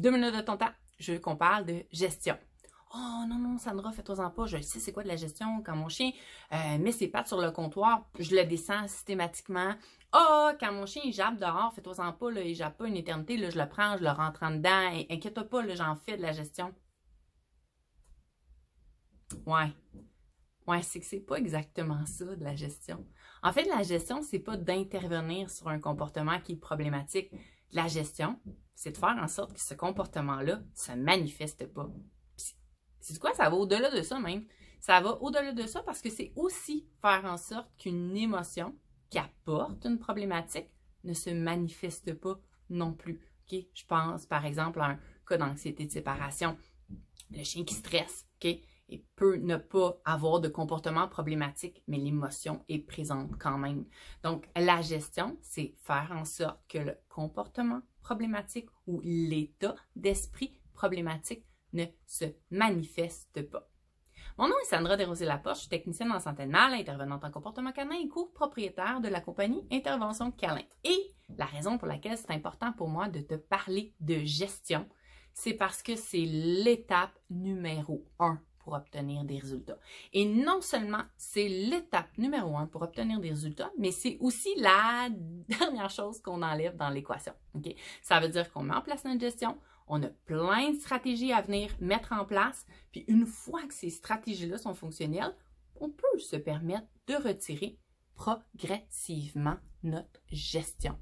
2 minutes de ton temps, je veux qu'on parle de gestion. Oh non, non, Sandra, fais-toi-en pas, je sais c'est quoi de la gestion. Quand mon chien met ses pattes sur le comptoir, je le descends systématiquement. Ah, quand mon chien il jappe dehors, fais-toi-en pas, là, il jappe pas une éternité, là, je le prends, je le rentre en dedans. Inquiète-toi pas, là, j'en fais de la gestion. Ouais. Ouais, c'est que c'est pas exactement ça, de la gestion. En fait, la gestion, c'est pas d'intervenir sur un comportement qui est problématique. La gestion, c'est de faire en sorte que ce comportement-là se manifeste pas. C'est quoi? Ça va au-delà de ça même. Ça va au-delà de ça parce que c'est aussi faire en sorte qu'une émotion qui apporte une problématique ne se manifeste pas non plus. Okay? Je pense par exemple à un cas d'anxiété de séparation. Le chien qui stresse, OK? Il peut ne pas avoir de comportement problématique, mais l'émotion est présente quand même. Donc, la gestion, c'est faire en sorte que le comportement problématique ou l'état d'esprit problématique ne se manifeste pas. Mon nom est Sandra Desrosiers-Laporte, je suis technicienne en santé animale, intervenante en comportement canin et copropriétaire de la compagnie Intervention Câlin. Et la raison pour laquelle c'est important pour moi de te parler de gestion, c'est parce que c'est l'étape numéro 1 pour obtenir des résultats. Et non seulement c'est l'étape numéro 1 pour obtenir des résultats, mais c'est aussi la dernière chose qu'on enlève dans l'équation. Okay? Ça veut dire qu'on met en place notre gestion, on a plein de stratégies à venir mettre en place, puis une fois que ces stratégies-là sont fonctionnelles, on peut se permettre de retirer progressivement notre gestion.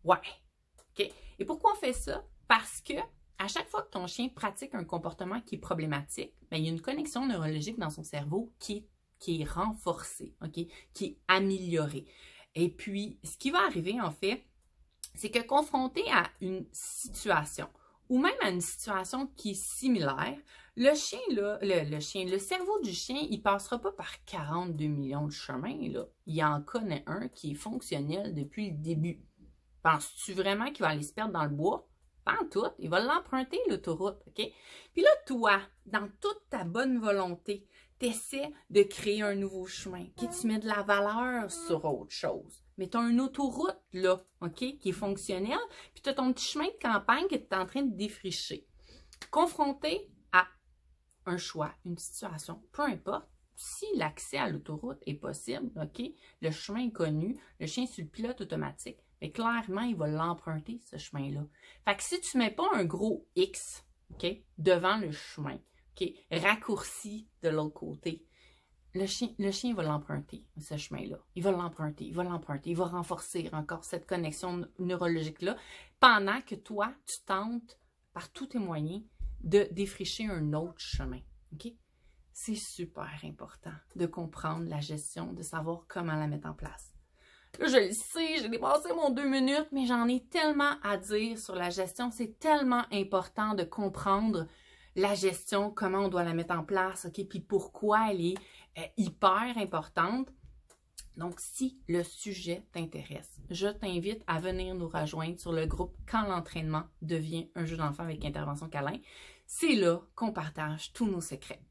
Ouais. OK. Et pourquoi on fait ça? Parce que à chaque fois que ton chien pratique un comportement qui est problématique, bien, il y a une connexion neurologique dans son cerveau qui est renforcée, okay? Qui est améliorée. Et puis, ce qui va arriver, en fait, c'est que confronté à une situation, ou même à une situation qui est similaire, le chien, là, le cerveau du chien, il passera pas par 42 millions de chemins, là. Il en connaît un qui est fonctionnel depuis le début. Penses-tu vraiment qu'il va aller se perdre dans le bois? Pas en tout, il va l'emprunter, l'autoroute, OK? Puis là, toi, dans toute ta bonne volonté, tu essaies de créer un nouveau chemin, OK? Tu mets de la valeur sur autre chose. Mais tu as une autoroute, là, OK, qui est fonctionnelle, puis tu as ton petit chemin de campagne que tu es en train de défricher. Confronté à un choix, une situation, peu importe, si l'accès à l'autoroute est possible, OK, le chemin est connu, le chien est sur le pilote automatique, mais clairement, il va l'emprunter, ce chemin-là. Fait que si tu ne mets pas un gros X, OK, devant le chemin, OK, raccourci de l'autre côté, le chien va l'emprunter, ce chemin-là. Il va l'emprunter, il va l'emprunter, il va renforcer encore cette connexion neurologique-là pendant que toi, tu tentes, par tous tes moyens, de défricher un autre chemin. OK? C'est super important de comprendre la gestion, de savoir comment la mettre en place. Là, je le sais, j'ai dépassé mon 2 minutes, mais j'en ai tellement à dire sur la gestion. C'est tellement important de comprendre la gestion, comment on doit la mettre en place, OK, puis pourquoi elle est hyper importante. Donc, si le sujet t'intéresse, je t'invite à venir nous rejoindre sur le groupe Quand l'entraînement devient un jeu d'enfant avec intervention câlin. C'est là qu'on partage tous nos secrets.